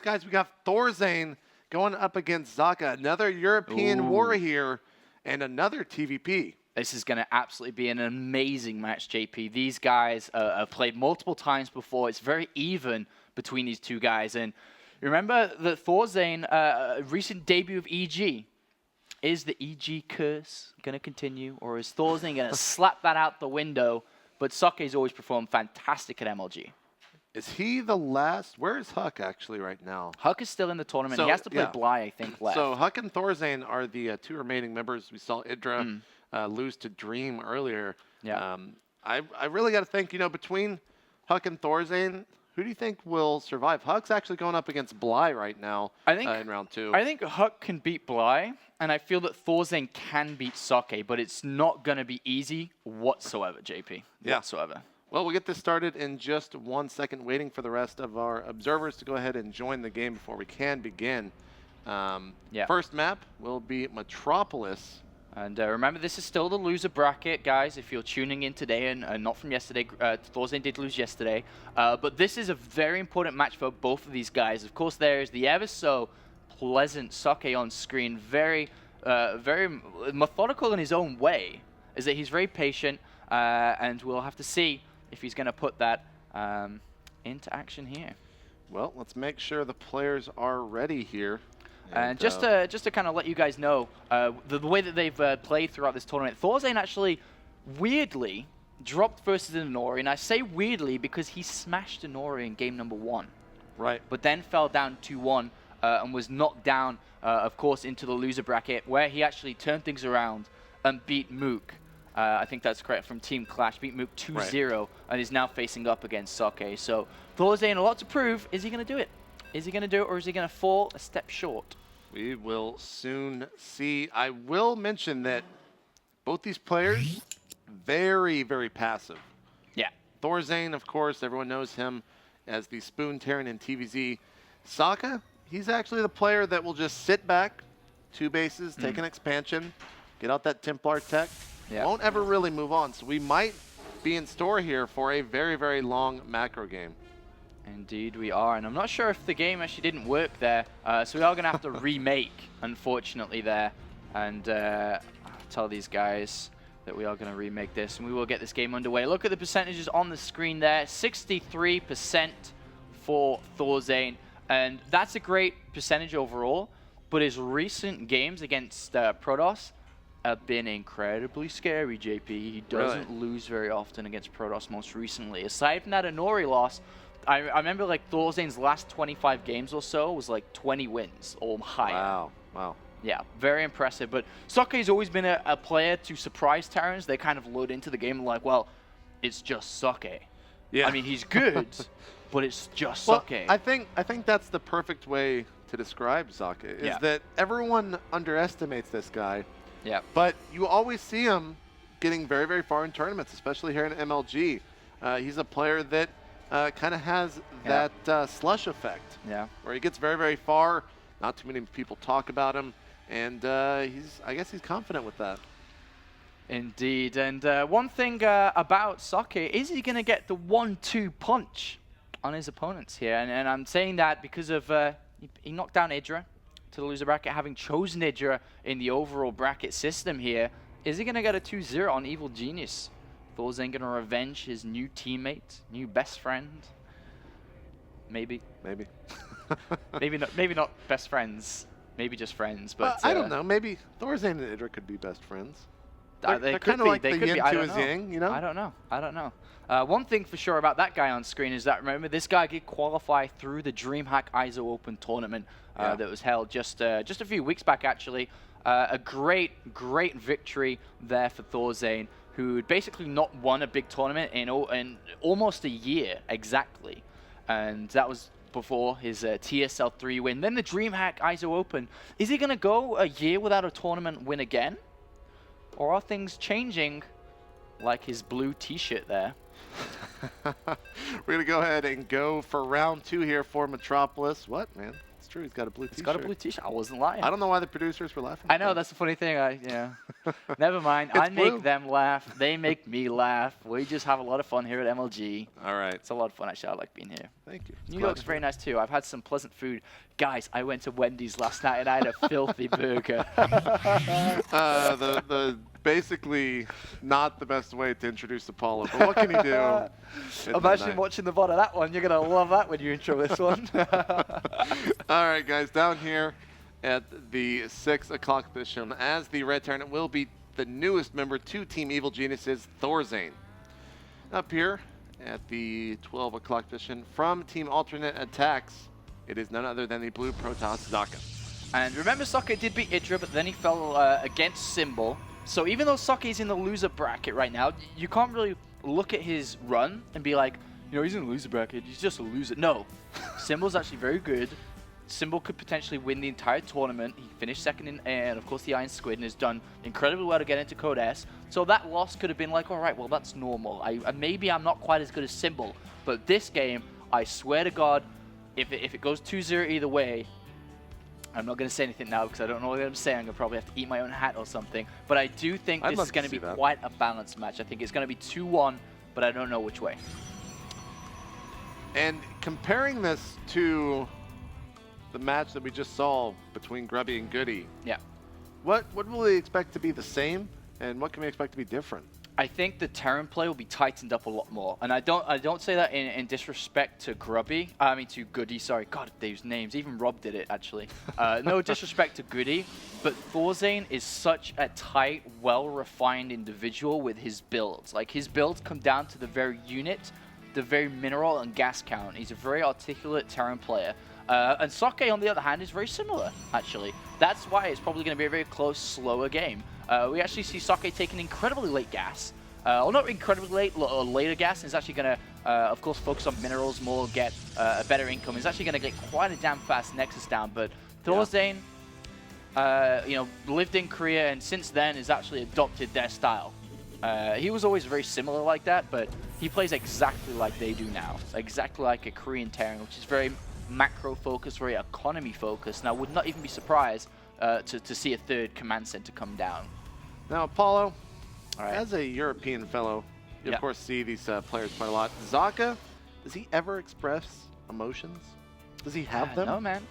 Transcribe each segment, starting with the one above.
guys, we got Thorzain going up against Socke, another European warrior and another TVP. This is going to absolutely be an amazing match, JP. These guys have played multiple times before. It's very even between these two guys. And remember that Thorzain, recent debut of EG. Is the EG curse going to continue, or is Thorzain going to slap that out the window? But Socke's always performed fantastic at MLG. Is he the last? Where is Huck actually right now? Huck is still in the tournament. So, he has to play Bly, I think, left. So Huck and Thorzain are the two remaining members. We saw Idra lose to Dream earlier. Yeah. I really got to think, between Huck and Thorzain, who do you think will survive? Huck's actually going up against Bly right now in round 2. I think Huck can beat Bly, and I feel that Thorzain can beat Socke, but it's not going to be easy whatsoever, JP. Yeah. Whatsoever. Well, we'll get this started in just 1 second, waiting for the rest of our observers to go ahead and join the game before we can begin. First map will be Metropolis. And remember, this is still the loser bracket, guys, if you're tuning in today and not from yesterday. Thorzain did lose yesterday. But this is a very important match for both of these guys. Of course, there is the ever so pleasant Socke on screen, very methodical in his own way, is that he's very patient, and we'll have to see if he's going to put that into action here. Well, let's make sure the players are ready here. And just to kind of let you guys know, the way that they've played throughout this tournament, Thorzain actually weirdly dropped versus Inori, and I say weirdly because he smashed Inori in game number 1. Right. But then fell down 2-1 and was knocked down, of course, into the loser bracket, where he actually turned things around and beat Mook. I think that's correct, from Team Clash, beat Mook 2-0, and is now facing up against Socke. So Thorzain, a lot to prove. Is he going to do it? Is he going to do it, or is he going to fall a step short? We will soon see. I will mention that both these players, very, very passive. Yeah. Thorzain, of course, everyone knows him as the Spoon Terran in TVZ. Socke, he's actually the player that will just sit back, 2 bases, take an expansion, get out that Templar tech, won't ever really move on. So we might be in store here for a very, very long macro game. Indeed we are, and I'm not sure if the game actually didn't work there, so we are going to have to remake, unfortunately, there, and tell these guys that we are going to remake this, and we will get this game underway. Look at the percentages on the screen there, 63% for Thorzain, and that's a great percentage overall, but his recent games against Protoss have been incredibly scary, JP. He doesn't lose very often against Protoss most recently. Aside from that Inori loss, I remember like Thorzain's last 25 games or so was like 20 wins or higher. Wow. Yeah, very impressive. But Socke's always been a player to surprise Terrans. They kind of load into the game like, well, it's just Socke. Yeah. I mean, he's good, but it's just Socke. I think that's the perfect way to describe Socke, is that everyone underestimates this guy. Yeah. But you always see him getting very, very far in tournaments, especially here in MLG. He's a player that kind of has that slush effect, where he gets very, very far. Not too many people talk about him, and I guess he's confident with that. Indeed, and one thing about Socke, is he going to get the 1-2 punch on his opponents here? And I'm saying that because of he knocked down Idra to the loser bracket, having chosen Idra in the overall bracket system here. Is he going to get a 2-0 on Evil Genius? Thorzain going to revenge his new teammate, new best friend? Maybe. Maybe. maybe not best friends. Maybe just friends. But I don't know. Maybe Thorzain and Idra could be best friends. They're kind of like the yin to his yang, you know? I don't know. One thing for sure about that guy on screen is that, remember, this guy did qualify through the DreamHack ISO Open tournament that was held just a few weeks back, actually. A great victory there for Thorzain, who had basically not won a big tournament in almost a year exactly. And that was before his TSL 3 win. Then the DreamHack ISO Open. Is he going to go a year without a tournament win again? Or are things changing, like his blue t-shirt there? We're going to go ahead and go for round 2 here for Metropolis. What, man? It's true. He's got a blue t-shirt. He's got a blue t-shirt. I wasn't lying. I don't know why the producers were laughing. I know. That's the funny thing. Yeah. Never mind. It's I make blue. them laugh. They make me laugh. We just have a lot of fun here at MLG. All right. It's a lot of fun, actually. I like being here. Thank you. New York's very nice, too. I've had some pleasant food. Guys, I went to Wendy's last night, and I had a filthy burger. The basically not the best way to introduce Apollo, but what can you do? Imagine watching the VOD of that one. You're going to love that when you intro this one. All right, guys, down here at the 6 o'clock position, as the red Tyrant will be the newest member to Team Evil Geniuses, Thorzain. Up here at the 12 o'clock position from Team Alternate Attacks, it is none other than the blue Protoss Socke. And remember, Socke did beat Idra, but then he fell against Symbol. So even though Socke is in the loser bracket right now, you can't really look at his run and be like, you know, he's in the loser bracket, he's just a loser. No, Symbol's actually very good. Symbol could potentially win the entire tournament. He finished second in, and of course, the Iron Squid, and has done incredibly well to get into Code S. So that loss could have been like, all right, well, that's normal. Maybe I'm not quite as good as Symbol, but this game, I swear to God, if it goes 2-0 either way, I'm not going to say anything now because I don't know what I'm saying. I'm going to probably have to eat my own hat or something. But I do think this is going to be quite a balanced match. I think it's going to be 2-1, but I don't know which way. And comparing this to the match that we just saw between Grubby and Goody, yeah, what will we expect to be the same, and what can we expect to be different? I think the Terran play will be tightened up a lot more, and I don't say that in disrespect to Grubby. I mean to Goody. Sorry, God, these names. Even Rob did it actually. No disrespect to Goody, but Thorzain is such a tight, well-refined individual with his builds. Like his builds come down to the very unit, the very mineral and gas count. He's a very articulate Terran player. And Socke, on the other hand, is very similar, actually. That's why it's probably going to be a very close, slower game. We actually see Socke take an incredibly late gas. Well, not incredibly late, later gas. He's actually going to, of course, focus on minerals more, get a better income. He's actually going to get quite a damn fast Nexus down. But Thorzain, you know, lived in Korea, and since then has actually adopted their style. He was always very similar like that, but he plays exactly like they do now. Exactly like a Korean Terran, which is very macro focused, very economy focused, and I would not even be surprised to see a third command center come down. Now, Apollo, as a European fellow, you of course see these players quite a lot. Socke, does he ever express emotions? Does he have them? No, man.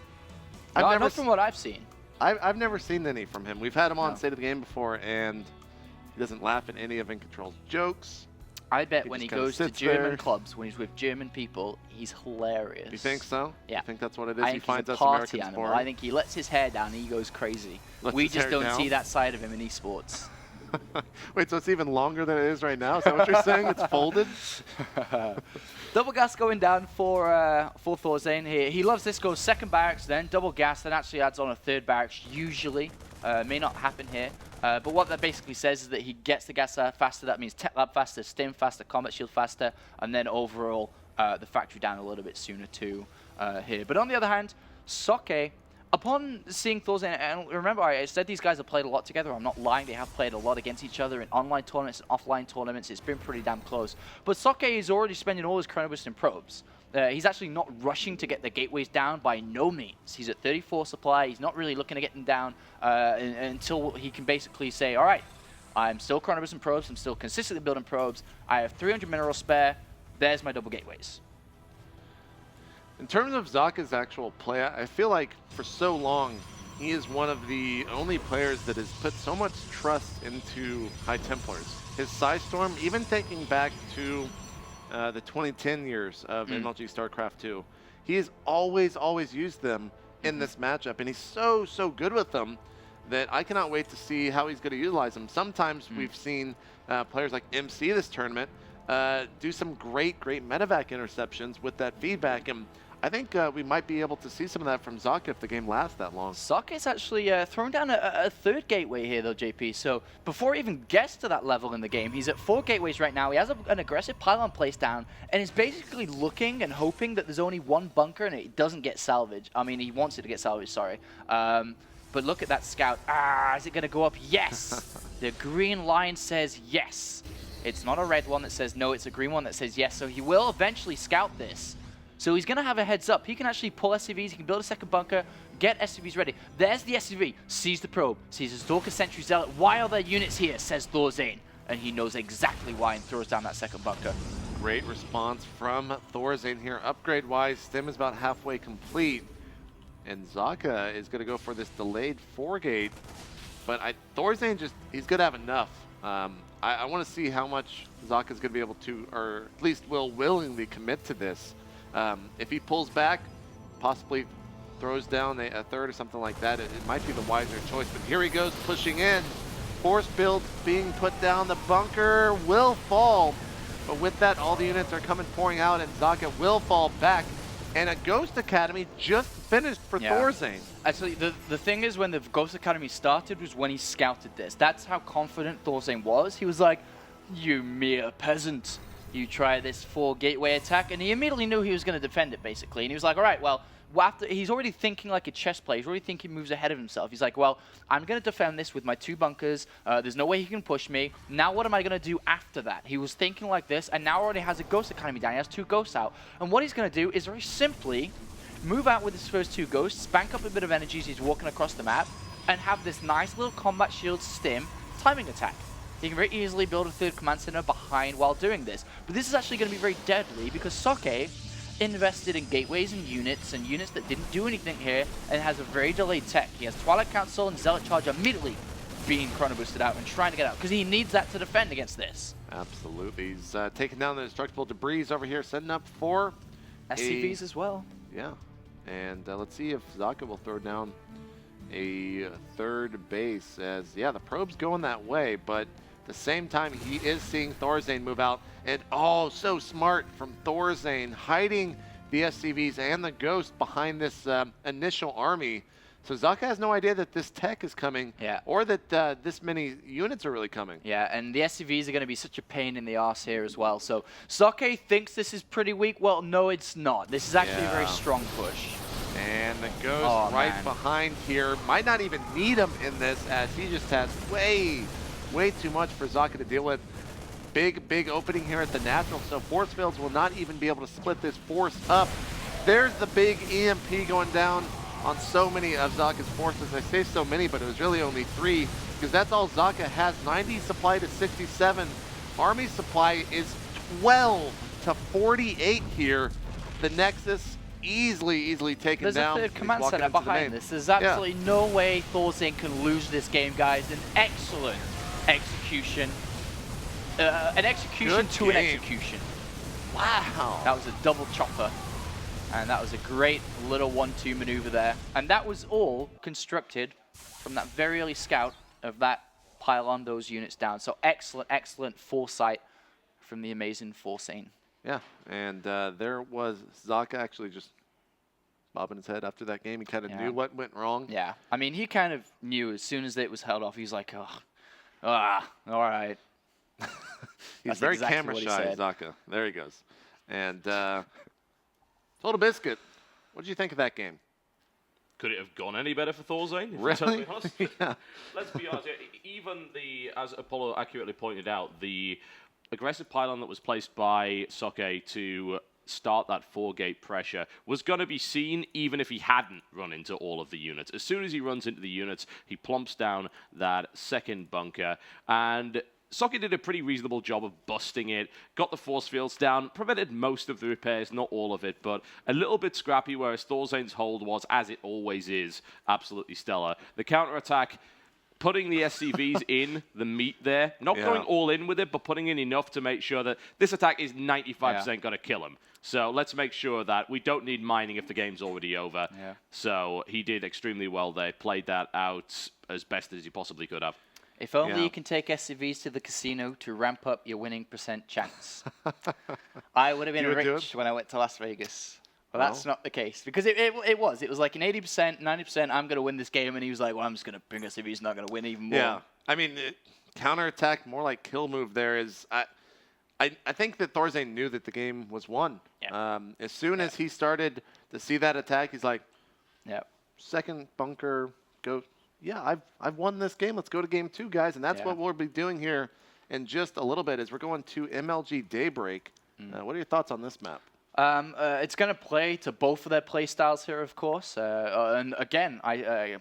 I've Not from what I've seen. I've never seen any from him. We've had him on State of the Game before, and he doesn't laugh at any of InControl's jokes. I bet when he goes to German clubs, when he's with German people, he's hilarious. You think so? Yeah. You think that's what it is? I he think finds he's a us party Americans animal. I think he lets his hair down and he goes crazy. We just don't see that side of him in esports. Wait, so it's even longer than it is right now? Is that what you're saying? It's folded? Double gas going down for Thorzain here. He loves this. Goes second barracks, then double gas, then actually adds on a third barracks, usually. May not happen here. But what that basically says is that he gets the gas faster. That means tech lab faster, stim faster, combat shield faster, and then overall the factory down a little bit sooner too here. But on the other hand, Socke, upon seeing Thorzain, and remember I said these guys have played a lot together. I'm not lying. They have played a lot against each other in online tournaments and offline tournaments. It's been pretty damn close. But Socke is already spending all his chronoburst in probes. He's actually not rushing to get the gateways down by no means. He's at 34 supply. He's not really looking to get them down until he can basically say, all right, I'm still chronobursting probes. I'm still consistently building probes. I have 300 minerals spare. There's my double gateways. In terms of Socke's actual play, I feel like for so long, he is one of the only players that has put so much trust into High Templars. His Psystorm, even taking back to the 2010 years of MLG StarCraft 2. He has always used them in this matchup, and he's so good with them that I cannot wait to see how he's going to utilize them. Sometimes we've seen players like MC this tournament do some great medevac interceptions with that feedback, and I think we might be able to see some of that from Socke if the game lasts that long. Socke is actually throwing down a third gateway here, though, JP. So before he even gets to that level in the game, he's at 4 gateways right now. He has an aggressive pylon placed down, and is basically looking and hoping that there's only one bunker and it doesn't get salvaged. I mean, he wants it to get salvaged, sorry. But look at that scout. Is it going to go up? Yes! The green line says yes. It's not a red one that says no, it's a green one that says yes. So he will eventually scout this. So he's going to have a heads up. He can actually pull SCVs, he can build a second bunker, get SCVs ready. There's the SCV, sees the probe, sees his Stalker Sentry Zealot. Why are there units here, says Thorzain. And he knows exactly why and throws down that second bunker. Great response from Thorzain here. Upgrade-wise, Stim is about halfway complete. And Socke is going to go for this delayed 4-gate. But Thorzain he's going to have enough. I want to see how much Socke is going to be able to, or at least will willingly commit to this. If he pulls back, possibly throws down a third or something like that, it might be the wiser choice. But here he goes, pushing in. Force build being put down. The bunker will fall. But with that, all the units are coming pouring out, and Socke will fall back. And a Ghost Academy just finished for Thorzain. Actually, the thing is, when the Ghost Academy started was when he scouted this. That's how confident Thorzain was. He was like, you mere peasant, you try this 4-gateway attack. And he immediately knew he was going to defend it, basically. And he was like, all right, well, he's already thinking like a chess player. He's already thinking moves ahead of himself. He's like, well, I'm going to defend this with my 2 bunkers. There's no way he can push me. Now what am I going to do after that? He was thinking like this, and now already has a Ghost Academy down. He has 2 ghosts out. And what he's going to do is very simply move out with his first 2 ghosts, bank up a bit of energy as he's walking across the map, and have this nice little combat shield stim timing attack. He can very easily build a 3rd command center behind while doing this. But this is actually going to be very deadly because Socke invested in gateways and units that didn't do anything here, and has a very delayed tech. He has Twilight Council and Zealot Charge immediately being chrono boosted out and trying to get out because he needs that to defend against this. Absolutely. He's taking down the destructible debris over here, setting up for SCVs as well. Yeah. And let's see if Socke will throw down a 3rd base as, yeah, the probe's going that way, but at the same time, he is seeing Thorzain move out. And oh, so smart from Thorzain, hiding the SCVs and the Ghost behind this initial army. So Socke has no idea that this tech is coming, or that this many units are really coming. Yeah, and the SCVs are going to be such a pain in the arse here as well. So Socke thinks this is pretty weak. Well, no, it's not. This is actually a very strong push. And the Ghost behind here. Might not even need him in this, as he just has way too much for Socke to deal with. Big opening here at the natural, so force fields will not even be able to split this force up. There's the big EMP going down on so many of Socke's forces. I say so many, but it was really only 3, because that's all Socke has. 90 supply to 67. Army supply is 12 to 48 here. The Nexus easily taken down. There's a 3rd command center behind this. There's absolutely no way Thorzain can lose this game, guys. An excellent execution. An execution to an execution. Wow. That was a double chopper. And that was a great little 1-2 maneuver there. And that was all constructed from that very early scout of that pylon those units down. So excellent foresight from the amazing Thorzain. Yeah, and there was Socke actually just bobbing his head after that game. He kind of knew what went wrong. Yeah, I mean, he kind of knew as soon as it was held off. He was like, all right. He's very camera shy, Socke. There he goes. And Total Biscuit, what did you think of that game? Could it have gone any better for Thorzain? Really? Yeah. Let's be honest. Even as Apollo accurately pointed out, the aggressive pylon that was placed by Socke to start that 4-gate pressure was going to be seen even if he hadn't run into all of the units. As soon as he runs into the units, he plumps down that 2nd bunker, and Socke did a pretty reasonable job of busting it, got the force fields down, prevented most of the repairs, not all of it, but a little bit scrappy, whereas Thorzain's hold was, as it always is, absolutely stellar. The counterattack, putting the SCVs in the meat there, not going all in with it, but putting in enough to make sure that this attack is 95% going to kill him. So let's make sure that we don't need mining if the game's already over. Yeah. So he did extremely well there, played that out as best as he possibly could have. If only you can take SCVs to the casino to ramp up your winning % chance. I would have been rich when I went to Las Vegas. But that's not the case. Because it was like an 80%, 90%, I'm going to win this game. And he was like, well, I'm just going to bring SCVs, not going to win even more. Yeah. I mean, counterattack, more like kill move there is... I think that Thorzain knew that the game was won. Yeah. As soon as he started to see that attack, he's like, second bunker, go... Yeah, I've won this game. Let's go to game 2, guys. And that's what we'll be doing here in just a little bit as we're going to MLG Daybreak. What are your thoughts on this map? It's going to play to both of their play styles here, of course. And again, I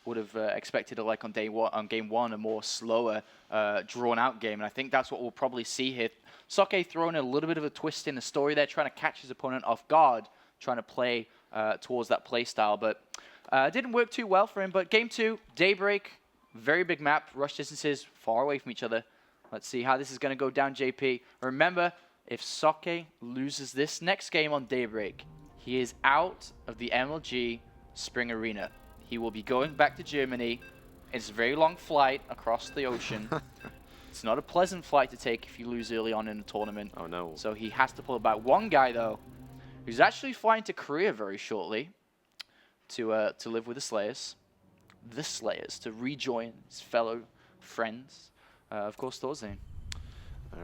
would have expected like on game one, a more slower, drawn-out game, and I think that's what we'll probably see here. Socke throwing a little bit of a twist in the story there, trying to catch his opponent off guard, trying to play towards that play style, but didn't work too well for him. But game two, Daybreak, very big map, rush distances far away from each other. Let's see how this is going to go down, JP. Remember, if Socke loses this next game on Daybreak, he is out of the MLG Spring Arena. He will be going back to Germany. It's a very long flight across the ocean. It's not a pleasant flight to take if you lose early on in the tournament. Oh, no. So he has to pull it back. One guy, though, who's actually flying to Korea very shortly to live with the Slayers. The Slayers, to rejoin his fellow friends. Of course, Thorzain.